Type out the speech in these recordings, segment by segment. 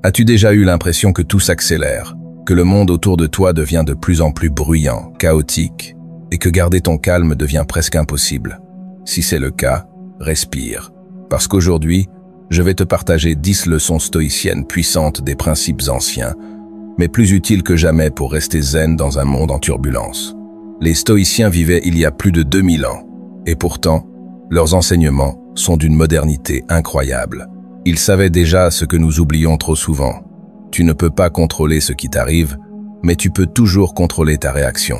As-tu déjà eu l'impression que tout s'accélère, que le monde autour de toi devient de plus en plus bruyant, chaotique, et que garder ton calme devient presque impossible? Si c'est le cas, respire. Parce qu'aujourd'hui, je vais te partager 10 leçons stoïciennes puissantes des principes anciens, mais plus utiles que jamais pour rester zen dans un monde en turbulence. Les stoïciens vivaient il y a plus de 2000 ans, et pourtant, leurs enseignements sont d'une modernité incroyable. Ils savaient déjà ce que nous oublions trop souvent. Tu ne peux pas contrôler ce qui t'arrive, mais tu peux toujours contrôler ta réaction.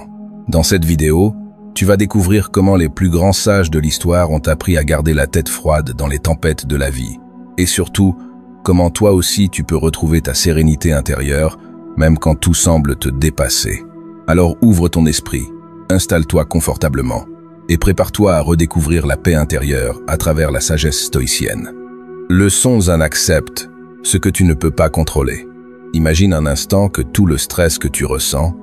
Dans cette vidéo, tu vas découvrir comment les plus grands sages de l'histoire ont appris à garder la tête froide dans les tempêtes de la vie. Et surtout, comment toi aussi tu peux retrouver ta sérénité intérieure, même quand tout semble te dépasser. Alors ouvre ton esprit, installe-toi confortablement, et prépare-toi à redécouvrir la paix intérieure à travers la sagesse stoïcienne. Leçon 1. Accepte ce que tu ne peux pas contrôler. Imagine un instant que tout le stress que tu ressens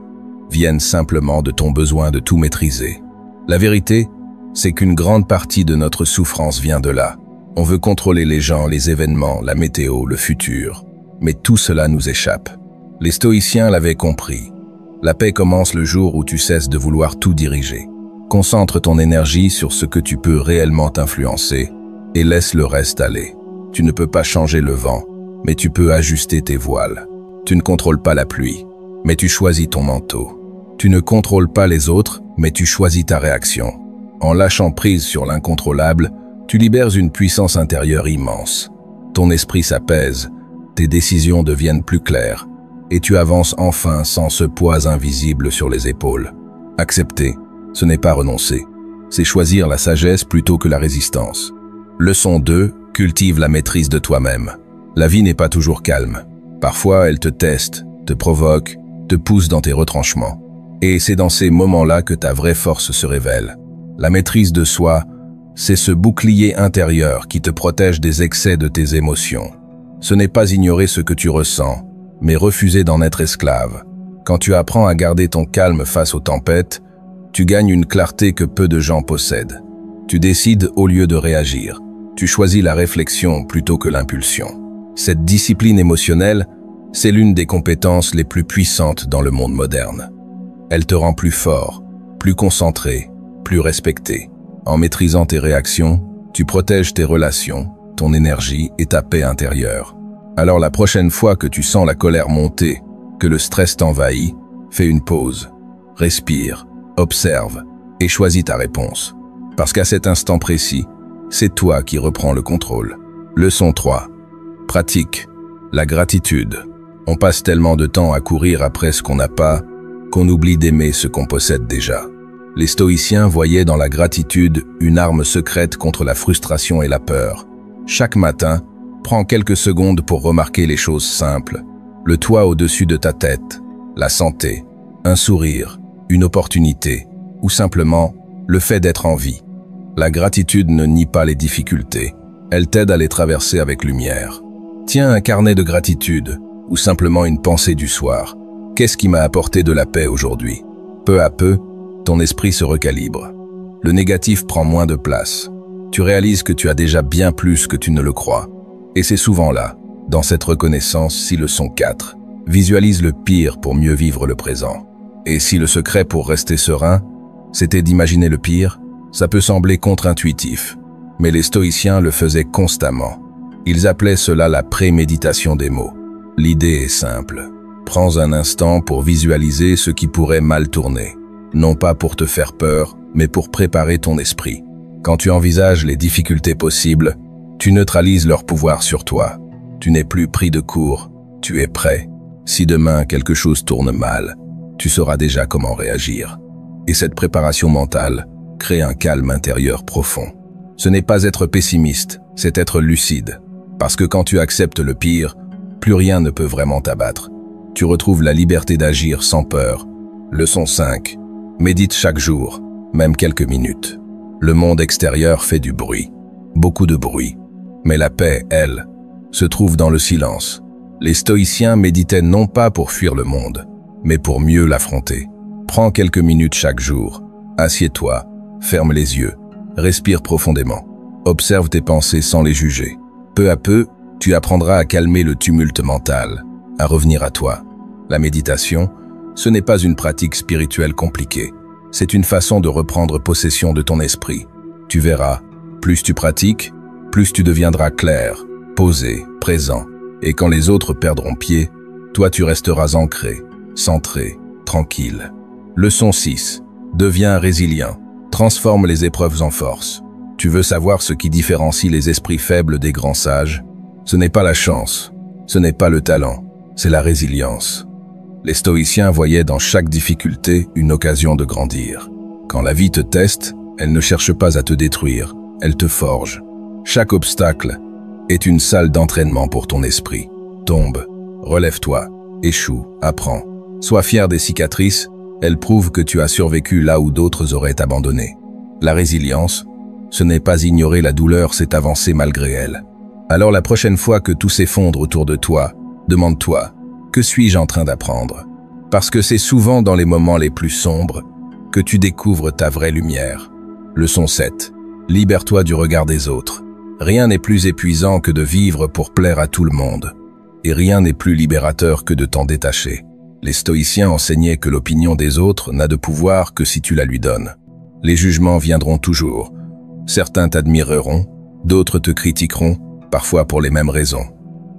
vienne simplement de ton besoin de tout maîtriser. La vérité, c'est qu'une grande partie de notre souffrance vient de là. On veut contrôler les gens, les événements, la météo, le futur. Mais tout cela nous échappe. Les stoïciens l'avaient compris. La paix commence le jour où tu cesses de vouloir tout diriger. Concentre ton énergie sur ce que tu peux réellement influencer et laisse le reste aller. Tu ne peux pas changer le vent, mais tu peux ajuster tes voiles. Tu ne contrôles pas la pluie, mais tu choisis ton manteau. Tu ne contrôles pas les autres, mais tu choisis ta réaction. En lâchant prise sur l'incontrôlable, tu libères une puissance intérieure immense. Ton esprit s'apaise, tes décisions deviennent plus claires, et tu avances enfin sans ce poids invisible sur les épaules. Accepter, ce n'est pas renoncer, c'est choisir la sagesse plutôt que la résistance. Leçon 2, cultive la maîtrise de toi-même. La vie n'est pas toujours calme. Parfois, elle te teste, te provoque, te pousse dans tes retranchements. Et c'est dans ces moments-là que ta vraie force se révèle. La maîtrise de soi, c'est ce bouclier intérieur qui te protège des excès de tes émotions. Ce n'est pas ignorer ce que tu ressens, mais refuser d'en être esclave. Quand tu apprends à garder ton calme face aux tempêtes, tu gagnes une clarté que peu de gens possèdent. Tu décides au lieu de réagir. Tu choisis la réflexion plutôt que l'impulsion. Cette discipline émotionnelle, c'est l'une des compétences les plus puissantes dans le monde moderne. Elle te rend plus fort, plus concentré, plus respecté. En maîtrisant tes réactions, tu protèges tes relations, ton énergie et ta paix intérieure. Alors la prochaine fois que tu sens la colère monter, que le stress t'envahit, fais une pause, respire, observe et choisis ta réponse. Parce qu'à cet instant précis, c'est toi qui reprends le contrôle. Leçon 3. Pratique la gratitude. On passe tellement de temps à courir après ce qu'on n'a pas, qu'on oublie d'aimer ce qu'on possède déjà. Les stoïciens voyaient dans la gratitude une arme secrète contre la frustration et la peur. Chaque matin, prends quelques secondes pour remarquer les choses simples. Le toit au-dessus de ta tête, la santé, un sourire, une opportunité, ou simplement le fait d'être en vie. La gratitude ne nie pas les difficultés, elle t'aide à les traverser avec lumière. Tiens un carnet de gratitude, ou simplement une pensée du soir. Qu'est-ce qui m'a apporté de la paix aujourd'hui? Peu à peu, ton esprit se recalibre. Le négatif prend moins de place. Tu réalises que tu as déjà bien plus que tu ne le crois. Et c'est souvent là, dans cette reconnaissance, si leçon 4. Visualise le pire pour mieux vivre le présent. Et si le secret pour rester serein, c'était d'imaginer le pire, ça peut sembler contre-intuitif. Mais les stoïciens le faisaient constamment. Ils appelaient cela la préméditation des mots. L'idée est simple. Prends un instant pour visualiser ce qui pourrait mal tourner. Non pas pour te faire peur, mais pour préparer ton esprit. Quand tu envisages les difficultés possibles, tu neutralises leur pouvoir sur toi. Tu n'es plus pris de court, tu es prêt. Si demain quelque chose tourne mal, tu sauras déjà comment réagir. Et cette préparation mentale crée un calme intérieur profond. Ce n'est pas être pessimiste, c'est être lucide. Parce que quand tu acceptes le pire, plus rien ne peut vraiment t'abattre. Tu retrouves la liberté d'agir sans peur. Leçon 5. Médite chaque jour, même quelques minutes. Le monde extérieur fait du bruit, beaucoup de bruit. Mais la paix, elle, se trouve dans le silence. Les stoïciens méditaient non pas pour fuir le monde, mais pour mieux l'affronter. Prends quelques minutes chaque jour. Assieds-toi, ferme les yeux, respire profondément. Observe tes pensées sans les juger. Peu à peu, Tu apprendras à calmer le tumulte mental, à revenir à toi. La méditation, ce n'est pas une pratique spirituelle compliquée. C'est une façon de reprendre possession de ton esprit. Tu verras, plus tu pratiques, plus tu deviendras clair, posé, présent. Et quand les autres perdront pied, toi tu resteras ancré, centré, tranquille. Leçon 6. Deviens résilient. Transforme les épreuves en force. Tu veux savoir ce qui différencie les esprits faibles des grands sages? Ce n'est pas la chance, ce n'est pas le talent, c'est la résilience. Les stoïciens voyaient dans chaque difficulté une occasion de grandir. Quand la vie te teste, elle ne cherche pas à te détruire, elle te forge. Chaque obstacle est une salle d'entraînement pour ton esprit. Tombe, relève-toi, échoue, apprends. Sois fier des cicatrices, elles prouvent que tu as survécu là où d'autres auraient abandonné. La résilience, ce n'est pas ignorer la douleur, c'est avancer malgré elle. Alors la prochaine fois que tout s'effondre autour de toi, demande-toi, que suis-je en train d'apprendre? Parce que c'est souvent dans les moments les plus sombres que tu découvres ta vraie lumière. Leçon 7. Libère-toi du regard des autres. Rien n'est plus épuisant que de vivre pour plaire à tout le monde. Et rien n'est plus libérateur que de t'en détacher. Les stoïciens enseignaient que l'opinion des autres n'a de pouvoir que si tu la lui donnes. Les jugements viendront toujours. Certains t'admireront, d'autres te critiqueront, parfois pour les mêmes raisons.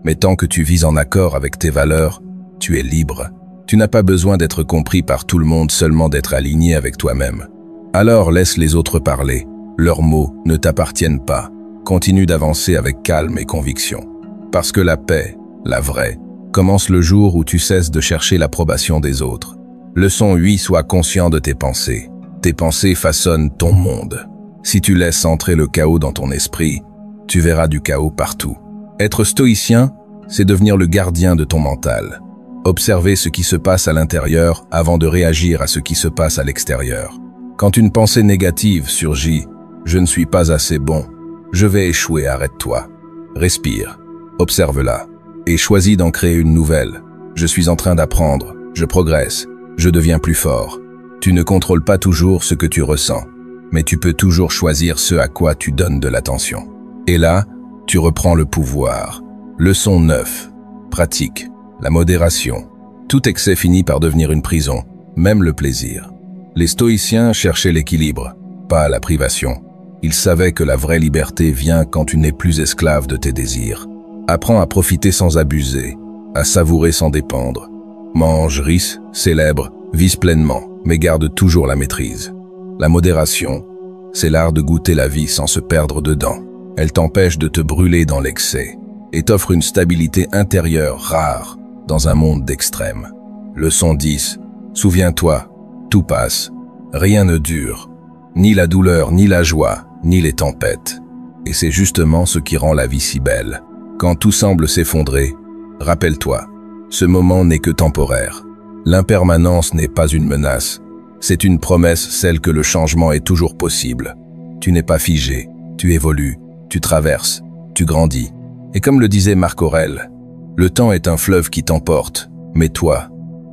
Mais tant que tu vis en accord avec tes valeurs, tu es libre. Tu n'as pas besoin d'être compris par tout le monde, seulement d'être aligné avec toi-même. Alors laisse les autres parler. Leurs mots ne t'appartiennent pas. Continue d'avancer avec calme et conviction. Parce que la paix, la vraie, commence le jour où tu cesses de chercher l'approbation des autres. Leçon 8. Sois conscient de tes pensées. Tes pensées façonnent ton monde. Si tu laisses entrer le chaos dans ton esprit, tu verras du chaos partout. Être stoïcien, c'est devenir le gardien de ton mental. Observer ce qui se passe à l'intérieur avant de réagir à ce qui se passe à l'extérieur. Quand une pensée négative surgit, « Je ne suis pas assez bon, je vais échouer », arrête-toi. Respire, observe-la, et choisis d'en créer une nouvelle. « Je suis en train d'apprendre, je progresse, je deviens plus fort ». Tu ne contrôles pas toujours ce que tu ressens, mais tu peux toujours choisir ce à quoi tu donnes de l'attention. Et là, tu reprends le pouvoir. Leçon 9. Pratique. La modération. Tout excès finit par devenir une prison, même le plaisir. Les stoïciens cherchaient l'équilibre, pas la privation. Ils savaient que la vraie liberté vient quand tu n'es plus esclave de tes désirs. Apprends à profiter sans abuser, à savourer sans dépendre. Mange, ris, célèbre, vise pleinement, mais garde toujours la maîtrise. La modération, c'est l'art de goûter la vie sans se perdre dedans. Elle t'empêche de te brûler dans l'excès et t'offre une stabilité intérieure rare dans un monde d'extrêmes. Leçon 10. Souviens-toi, tout passe, rien ne dure, ni la douleur, ni la joie, ni les tempêtes. Et c'est justement ce qui rend la vie si belle. Quand tout semble s'effondrer, rappelle-toi, ce moment n'est que temporaire. L'impermanence n'est pas une menace, c'est une promesse, celle que le changement est toujours possible. Tu n'es pas figé, tu évolues, tu traverses, tu grandis. Et comme le disait Marc Aurèle, le temps est un fleuve qui t'emporte, mais toi,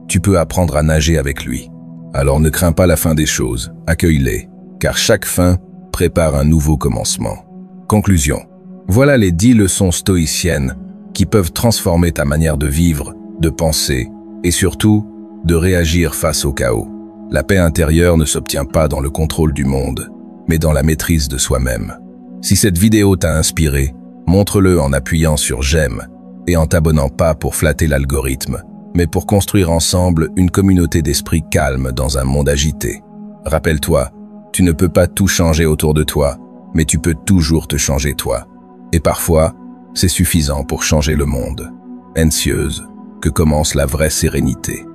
tu peux apprendre à nager avec lui. Alors ne crains pas la fin des choses, accueille-les, car chaque fin prépare un nouveau commencement. Conclusion. Voilà les 10 leçons stoïciennes qui peuvent transformer ta manière de vivre, de penser et surtout de réagir face au chaos. La paix intérieure ne s'obtient pas dans le contrôle du monde, mais dans la maîtrise de soi-même. Si cette vidéo t'a inspiré, montre-le en appuyant sur j'aime et en t'abonnant pas pour flatter l'algorithme, mais pour construire ensemble une communauté d'esprit calme dans un monde agité. Rappelle-toi, tu ne peux pas tout changer autour de toi, mais tu peux toujours te changer toi. Et parfois, c'est suffisant pour changer le monde. Anxieuse, que commence la vraie sérénité.